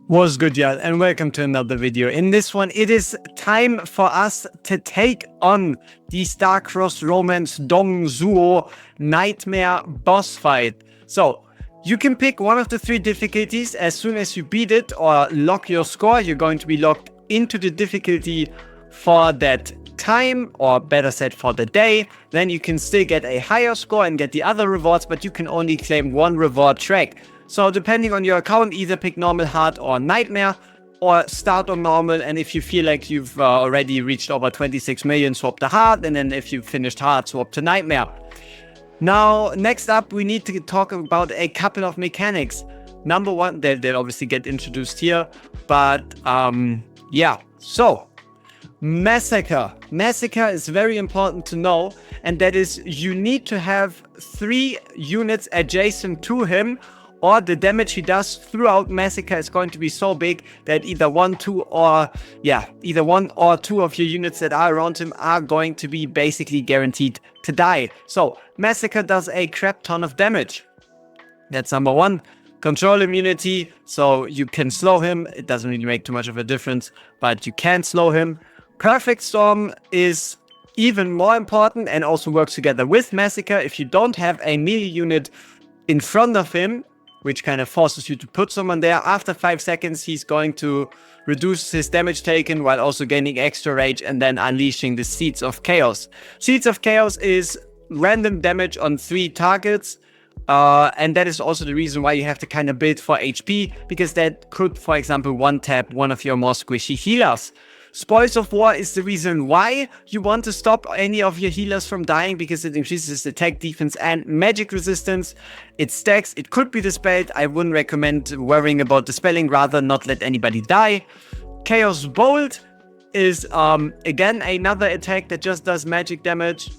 What's good, y'all, and welcome to another video. In this one, it is time for us to take on the Star-Crossed Romance Dong Zuo Nightmare boss fight. So, you can pick one of the three difficulties. As soon as you beat it or lock your score, you're going to be locked into the difficulty for that time, or better said, for the day. Then you can still get a higher score and get the other rewards, but you can only claim one reward track. So depending on your account, either pick normal, hard, or nightmare, or start on normal. And if you feel like you've already reached over 26 million, swap to hard. And then if you've finished hard, swap to nightmare. Now, next up, we need to talk about a couple of mechanics. Number one, they'll obviously get introduced here. But yeah, so Massacre. Massacre is very important to know. And that is, you need to have 3 units adjacent to him, or the damage he does throughout Massacre is going to be so big that either one or two of your units that are around him are going to be basically guaranteed to die. So Massacre does a crap ton of damage. That's number one. Control immunity, so you can slow him. It doesn't really make too much of a difference, but you can slow him. Perfect Storm is even more important and also works together with Massacre. If you don't have a melee unit in front of him, which kind of forces you to put someone there, after 5 seconds he's going to reduce his damage taken while also gaining extra rage and then unleashing the Seeds of Chaos. Seeds of Chaos is random damage on 3 targets, and that is also the reason why you have to kind of build for HP, because that could, for example, one-tap one of your more squishy healers. Spoils of War is the reason why you want to stop any of your healers from dying, because it increases attack, defense, and magic resistance. It stacks, it could be dispelled. I wouldn't recommend worrying about dispelling, rather not let anybody die. Chaos Bolt is, again, another attack that just does magic damage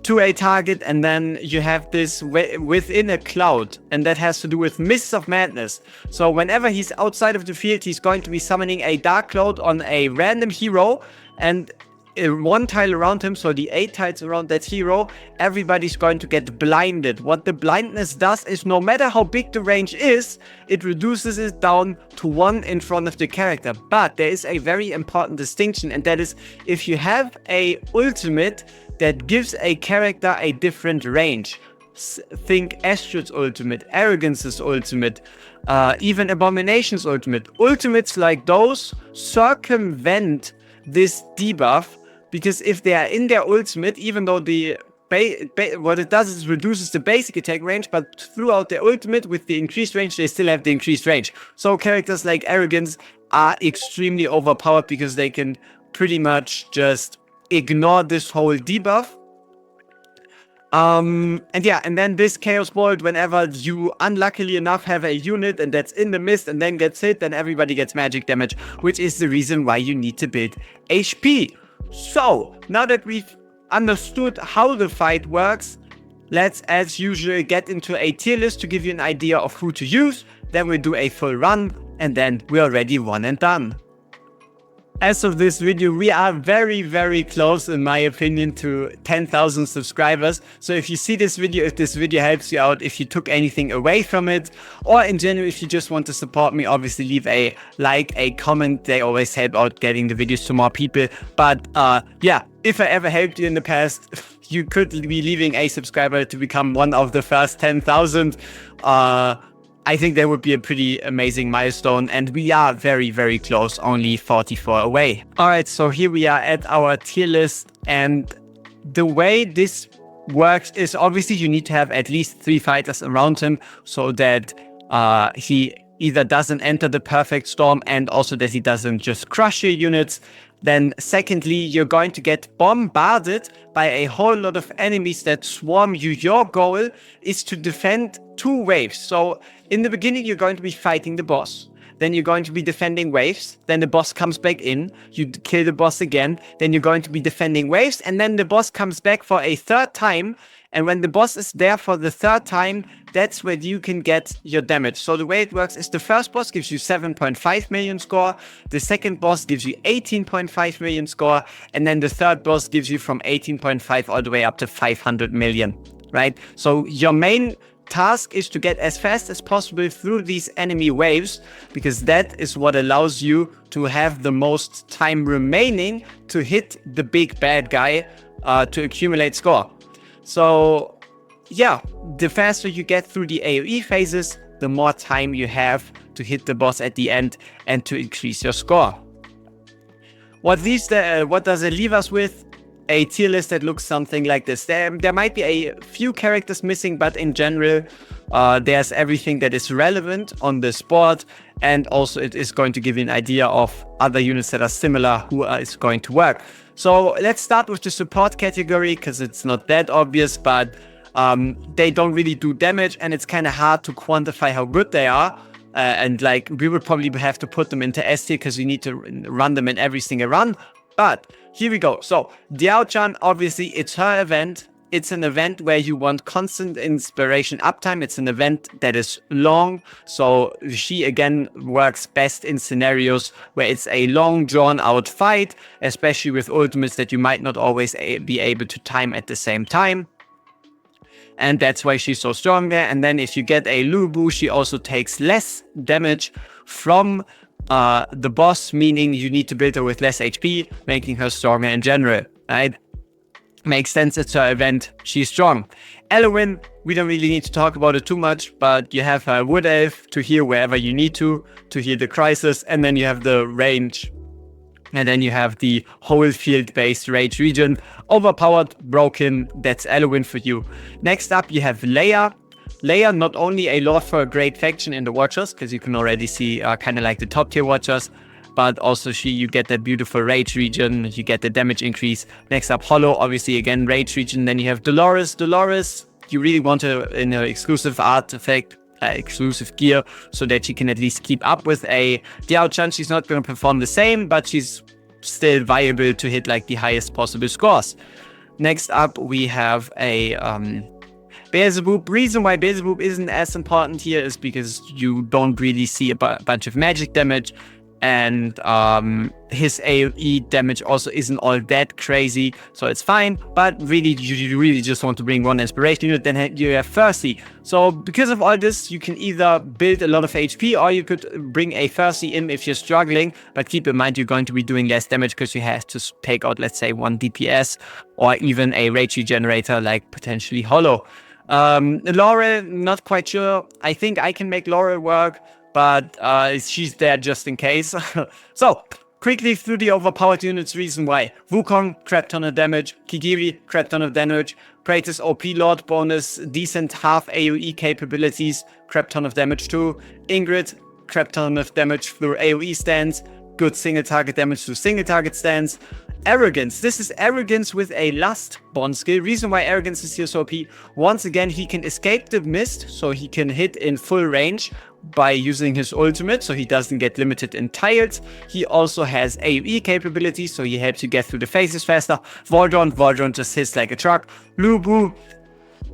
to a target, and then you have this within a cloud, and that has to do with Mists of Madness. So whenever he's outside of the field, he's going to be summoning a dark cloud on a random hero, and one tile around him, so the 8 tiles around that hero, everybody's going to get blinded. What the blindness does is, no matter how big the range is, it reduces it down to 1 in front of the character. But there is a very important distinction, and that is, if you have a ultimate that gives a character a different range. Think Astrid's ultimate, Arrogance's ultimate, even Abomination's ultimate. Ultimates like those circumvent this debuff, because if they are in their ultimate, even though the what it does is reduces the basic attack range, but throughout their ultimate with the increased range, they still have the increased range. So characters like Arrogance are extremely overpowered because they can pretty much just ignore this whole debuff. And then this Chaos Bolt, whenever you unluckily enough have a unit and that's in the mist and then gets hit, then everybody gets magic damage, which is the reason why you need to build HP. So now that we've understood how the fight works, let's, as usual, get into a tier list to give you an idea of who to use. Then we'll do a full run, and then we're already one and done. As of this video, we are very, very close, in my opinion, to 10,000 subscribers. So if you see this video, if this video helps you out, if you took anything away from it, or in general, if you just want to support me, obviously leave a like, a comment. They always help out getting the videos to more people. But yeah, if I ever helped you in the past, you could be leaving a subscriber to become one of the first 10,000. I think that would be a pretty amazing milestone, and we are very, very close, only 44 away. Alright, so here we are at our tier list, and the way this works is, obviously you need to have at least 3 fighters around him, so that he either doesn't enter the perfect storm, and also that he doesn't just crush your units. Then secondly, you're going to get bombarded by a whole lot of enemies that swarm you. Your goal is to defend 2 waves. So in the beginning, you're going to be fighting the boss. Then you're going to be defending waves. Then the boss comes back in. You kill the boss again. Then you're going to be defending waves. And then the boss comes back for a 3rd time. And when the boss is there for the 3rd time, that's where you can get your damage. So the way it works is, the first boss gives you 7.5 million score. The second boss gives you 18.5 million score. And then the 3rd boss gives you from 18.5 all the way up to 500 million, right? So your main task is to get as fast as possible through these enemy waves, because that is what allows you to have the most time remaining to hit the big bad guy to accumulate score. So yeah, the faster you get through the AoE phases, the more time you have to hit the boss at the end and to increase your score. What does it leave us with? A tier list that looks something like this. There might be a few characters missing, but in general, there's everything that is relevant on this board, and also it is going to give you an idea of other units that are similar who is going to work. So let's start with the support category, because it's not that obvious, but they don't really do damage, and it's kind of hard to quantify how good they are. And like, we would probably have to put them into S tier because you need to run them in every single run. But here we go. So Diao-chan, obviously it's her event. It's an event where you want constant inspiration uptime. It's an event that is long. So she again works best in scenarios where it's a long drawn out fight, especially with ultimates that you might not always be able to time at the same time. And that's why she's so strong there. And then if you get a Lubu, she also takes less damage from the boss, meaning you need to build her with less HP, making her stronger in general, right? Makes sense, it's her event, she's strong. Elwyn, we don't really need to talk about it too much, but you have her Wood Elf to heal wherever you need to heal the crisis, and then you have the range. And then you have the whole field-based rage region. Overpowered, broken, that's Elwyn for you. Next up, you have Leia. Leia, not only a lord for a great faction in the Watchers, because you can already see kind of like the top tier Watchers, but also you get that beautiful rage region, you get the damage increase. Next up, Hollow, obviously again, rage region. Then you have Dolores. Dolores, you really want her in her exclusive artifact, exclusive gear, so that she can at least keep up with a Diao-chan. She's not going to perform the same, but she's still viable to hit like the highest possible scores. Next up, we have a Beelzebub. Reason why Beelzebub isn't as important here is because you don't really see a bunch of magic damage, and his AoE damage also isn't all that crazy, so it's fine. But really, you really just want to bring one inspiration unit. Then you have Thirsty. So because of all this, you can either build a lot of HP, or you could bring a Thirsty in if you're struggling. But keep in mind, you're going to be doing less damage because you have to take out, let's say, 1 DPS, or even a rage regenerator like potentially Hollow. Laurel, not quite sure. I think I can make Laurel work, but she's there just in case. So, quickly through the overpowered units, reason why. Wukong, crap ton of damage. Kigiri, crap ton of damage. Kratos OP Lord bonus, decent half AoE capabilities, crap ton of damage too. Ingrid, crap ton of damage through AoE stands. Good single target damage through single target stands. Arrogance. This is Arrogance with a Lust bond skill. Reason why Arrogance is here so OP. Once again, he can escape the mist, so he can hit in full range by using his ultimate, so he doesn't get limited in tiles. He also has AoE capability, so he helps you get through the phases faster. Waldron just hits like a truck. Lubu,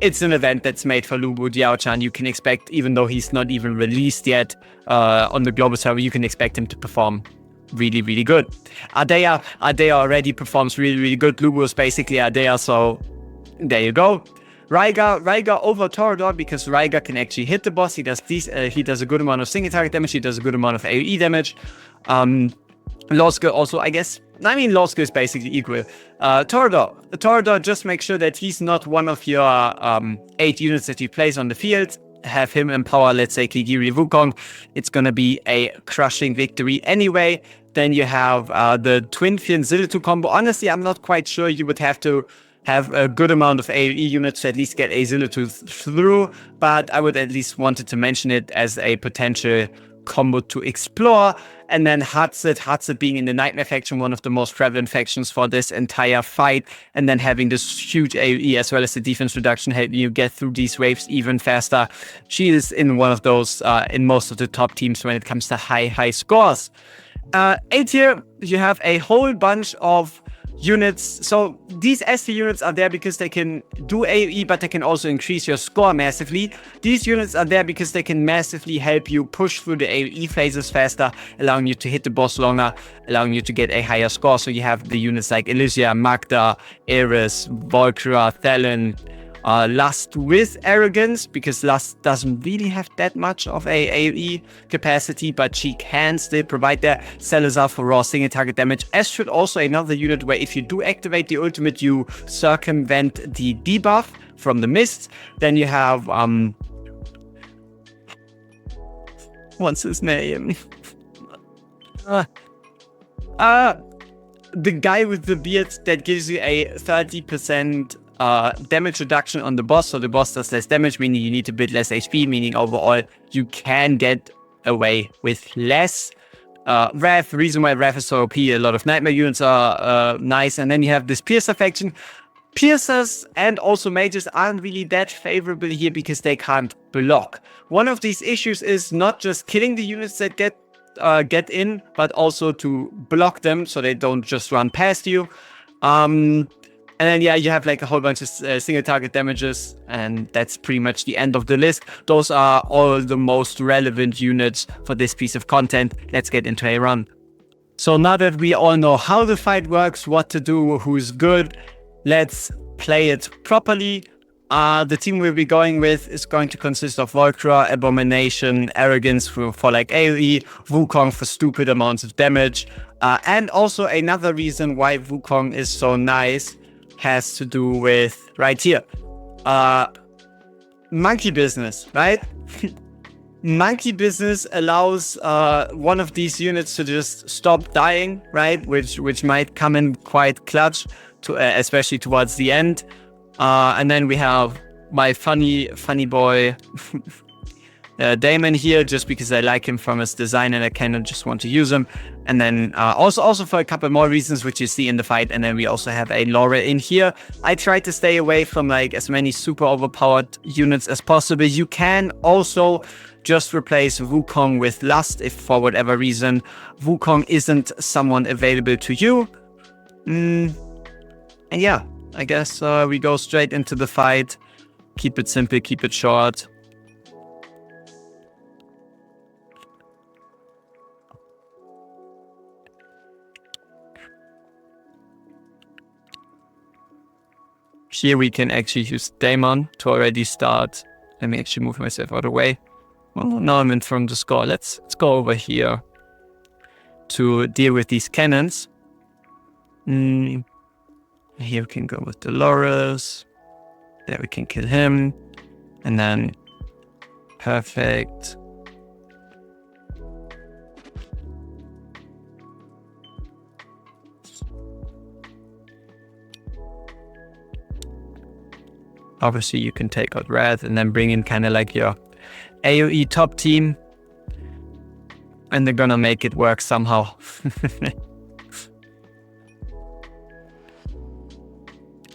it's an event that's made for Lubu. Diao-chan, you can expect, even though he's not even released yet on the global server, you can expect him to perform really, really good. Ardea already performs really, really good. Lubu is basically Ardea, so there you go. Raiga over Torador, because Raiga can actually hit the boss. He does a good amount of single target damage. He does a good amount of AoE damage. Losca also, I guess. I mean, Losca is basically equal. Torador, just make sure that he's not one of your 8 units that you place on the field. Have him empower, let's say, Kigiri Wukong. It's gonna be a crushing victory anyway. Then you have the Twin Fian Zillitu combo. Honestly, I'm not quite sure. You would have to have a good amount of AoE units to at least get a Zillitu through, but I would at least wanted to mention it as a potential combo to explore. And then Hatset being in the Nightmare faction, one of the most prevalent factions for this entire fight, and then having this huge AoE as well as the defense reduction, helping you get through these waves even faster. She is in one of those, in most of the top teams when it comes to high scores. A tier, you have a whole bunch of units. So these S tier units are there because they can do AoE, but they can also increase your score massively. These units are there because they can massively help you push through the AoE phases faster, allowing you to hit the boss longer, allowing you to get a higher score. So you have the units like Elysia, Magda, Eris, Volkra, Thelen, Lust with Arrogance, because Lust doesn't really have that much of a AoE capacity, but she can still provide their Salazar for raw single target damage, as should also another unit where if you do activate the ultimate, you circumvent the debuff from the mists. Then you have, what's his name? The guy with the beard that gives you a 30% damage reduction on the boss, so the boss does less damage, meaning you need to build less HP, meaning overall you can get away with less. Wrath, the reason why Wrath is so OP, a lot of Nightmare units are nice, and then you have this Piercer faction. Piercers and also mages aren't really that favorable here because they can't block. One of these issues is not just killing the units that get in, but also to block them so they don't just run past you. And then, yeah, you have like a whole bunch of single target damages, and that's pretty much the end of the list. Those are all the most relevant units for this piece of content. Let's get into a run. So now that we all know how the fight works, what to do, who's good, let's play it properly. The team we'll be going with is going to consist of Volcra, Abomination, Arrogance for like AoE, Wukong for stupid amounts of damage. And also another reason why Wukong is so nice has to do with right here. Monkey business, right? Monkey business allows one of these units to just stop dying, right? Which might come in quite clutch, to especially towards the end. And then we have my funny boy Damon here, just because I like him from his design and I kind of just want to use him. And then also for a couple more reasons, which you see in the fight. And then we also have a Laura in here. I try to stay away from like as many super overpowered units as possible. You can also just replace Wukong with Lust if for whatever reason Wukong isn't someone available to you. And yeah, I guess we go straight into the fight. Keep it simple, keep it short. Here we can actually use Daemon to already start. Let me actually move myself out of the way. Well, now I'm in front of the score. Let's go over here to deal with these cannons. Here we can go with Dolores. There we can kill him. And then, perfect. Obviously, you can take out Wrath and then bring in kind of like your AoE top team. And they're gonna make it work somehow.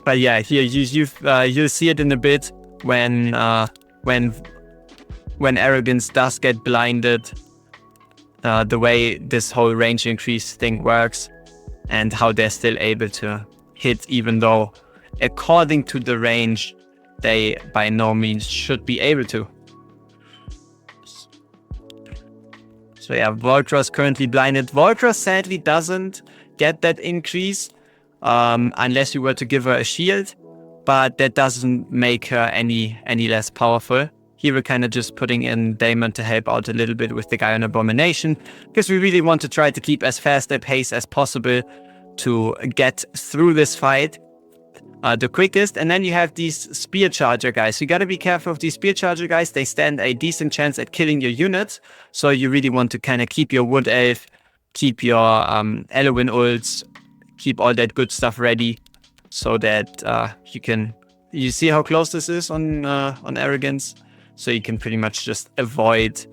But yeah, here you'll see it in a bit when Arrogance does get blinded. The way this whole range increase thing works and how they're still able to hit, even though according to the range they by no means should be able to. So yeah, Volcra is currently blinded. Volcra sadly doesn't get that increase unless you were to give her a shield, but that doesn't make her any less powerful. Here we're kind of just putting in Daemon to help out a little bit with the guy on Abomination, because we really want to try to keep as fast a pace as possible to get through this fight the quickest. And then you have these Spear Charger guys. You gotta be careful of these Spear Charger guys. They stand a decent chance at killing your units, so you really want to kind of keep your Wood Elf, keep your Elowen ults, keep all that good stuff ready, so that you see how close this is on Arrogance, so you can pretty much just avoid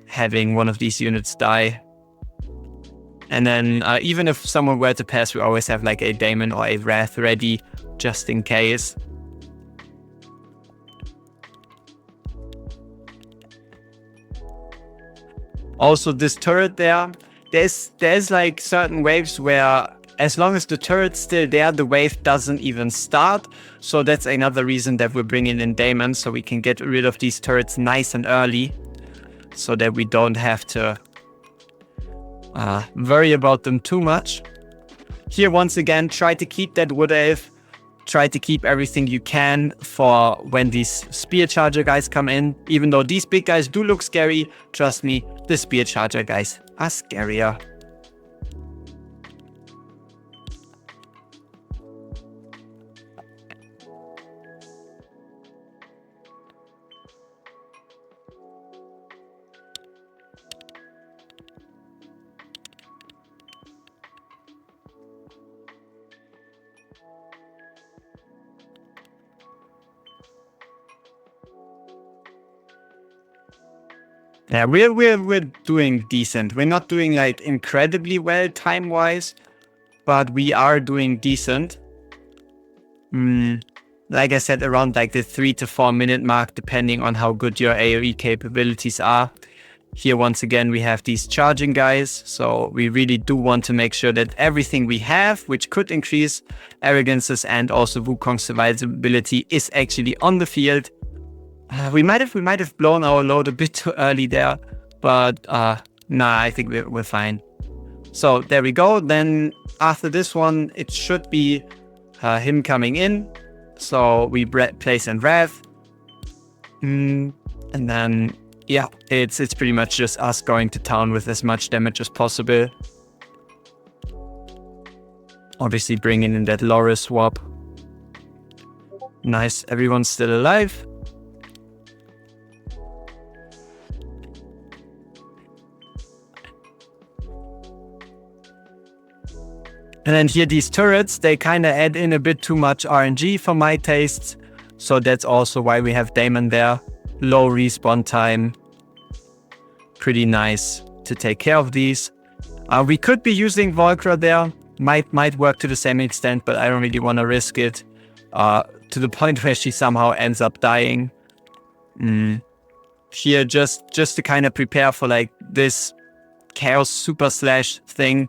having one of these units die. And then even if someone were to pass, we always have like a Daemon or a Wrath ready, just in case. Also, this turret there's like certain waves where as long as the turret's still there, the wave doesn't even start. So that's another reason that we're bringing in Daemon, so we can get rid of these turrets nice and early, so that we don't have to worry about them too much. Here, once again, try to keep that Wood Elf try to keep everything you can for when these spear charger guys come in. Even though these big guys do look scary, trust me, the spear charger guys are scarier. Yeah, we're doing decent. We're not doing like incredibly well time-wise, but we are doing decent. Like I said, around like the 3 to 4 minute mark, depending on how good your AoE capabilities are. Here, once again, we have these charging guys. So we really do want to make sure that everything we have, which could increase arrogances and also Wukong's survivability, is actually on the field. We might have blown our load a bit too early there, but nah, I think we're fine. So there we go. Then after this one, it should be him coming in. So we place in Wrath, and then yeah, it's pretty much just us going to town with as much damage as possible. Obviously bringing in that Loris swap. Nice, everyone's still alive. And then here, these turrets, they kind of add in a bit too much RNG for my tastes. So that's also why we have Daemon there. Low respawn time. Pretty nice to take care of these. We could be using Volcra there. Might work to the same extent, but I don't really want to risk it. To the point where she somehow ends up dying. Here, just to kind of prepare for like this Chaos Super Slash thing.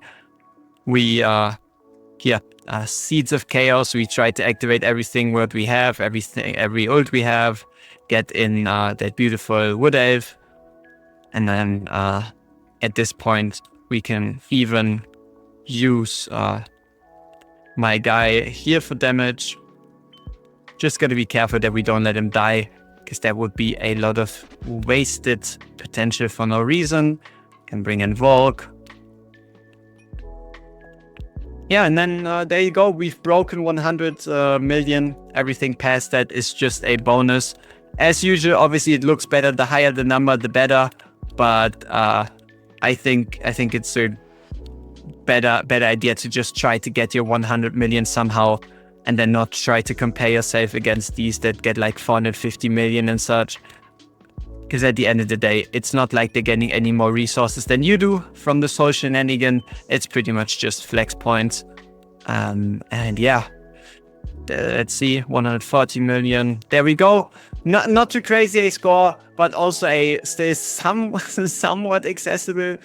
We Seeds of Chaos. We try to activate everything what we have, every ult we have, get in that beautiful Wood Elf, and then at this point we can even use my guy here for damage. Just gotta be careful that we don't let him die, because that would be a lot of wasted potential for no reason. Can bring in Volk. Yeah, and then there you go. We've broken 100 million. Everything past that is just a bonus. As usual, obviously it looks better. The higher the number, the better. But I think it's a better idea to just try to get your 100 million somehow, and then not try to compare yourself against these that get like 450 million and such. Because at the end of the day, it's not like they're getting any more resources than you do from the soul shenanigan. It's pretty much just flex points. And yeah, let's see, 140 million. There we go. Not too crazy a score, but also a still somewhat accessible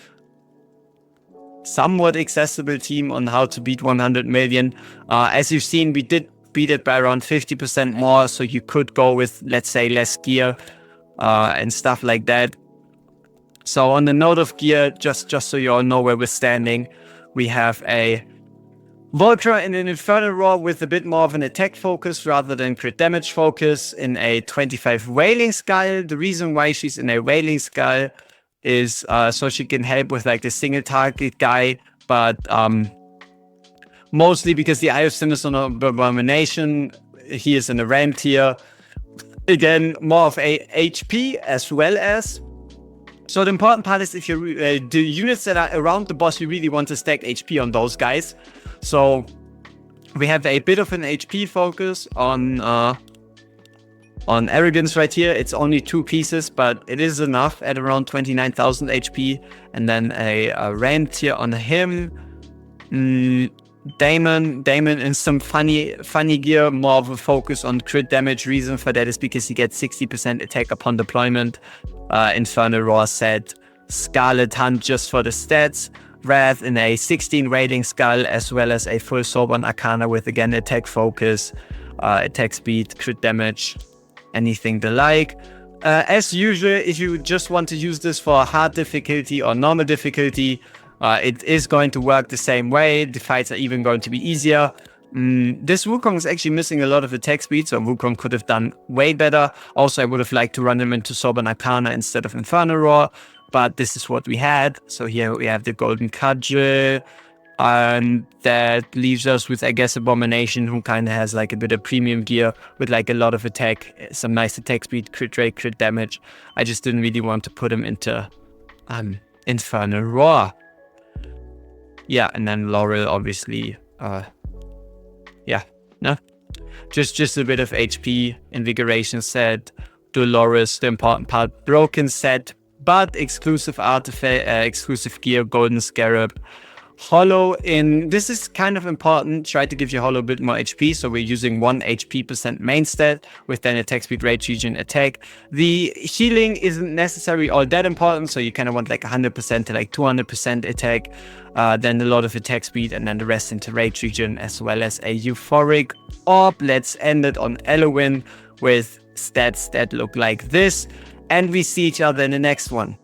team on how to beat 100 million. As you've seen, we did beat it by around 50% more. So you could go with, let's say, less gear. And stuff like that. So on the note of gear, just so you all know where we're standing, we have a Volcra in an Infernal Roar with a bit more of an attack focus rather than crit damage focus in a 25 Wailing Skull. The reason why she's in a Wailing Skull is so she can help with like the single target guy, but mostly because the Eye of Sinister Abomination, he is in a Ram tier. Again, more of a HP as well as. So the important part is if you the units that are around the boss, you really want to stack HP on those guys. So we have a bit of an HP focus on Arrogance right here. It's only 2 pieces, but it is enough at around 29,000 HP. And then a Ram tier on him. Daemon in some funny gear, more of a focus on crit damage. Reason for that is because he gets 60% attack upon deployment. Infernal Roar set. Scarlet Hunt just for the stats. Wrath in a 16 Wailing Skull, as well as a full Sorbonne Arcana with again attack focus, attack speed, crit damage, anything the like. As usual, if you just want to use this for hard difficulty or normal difficulty, it is going to work the same way. The fights are even going to be easier. This Wukong is actually missing a lot of attack speed, so Wukong could have done way better. Also, I would have liked to run him into Sober Arcana instead of Infernal Roar, but this is what we had. So here we have the Golden Cudgel, and that leaves us with, I guess, Abomination, who kind of has like a bit of premium gear with like a lot of attack, some nice attack speed, crit rate, crit damage. I just didn't really want to put him into Infernal Roar. Yeah, and then Laurel, obviously, yeah, no, just a bit of HP, Invigoration set, Dolores, the important part, Broken set, but exclusive artifact, exclusive gear, Golden Scarab, Hollow in, this is kind of important, try to give your Hollow a bit more HP, so we're using 1 HP % main stat, with then attack speed, rage region, attack. The healing isn't necessarily all that important, so you kind of want like 100% to like 200% attack, then a lot of attack speed, and then the rest into rage region, as well as a euphoric orb. Let's end it on Elowen with stats that look like this, and we see each other in the next one.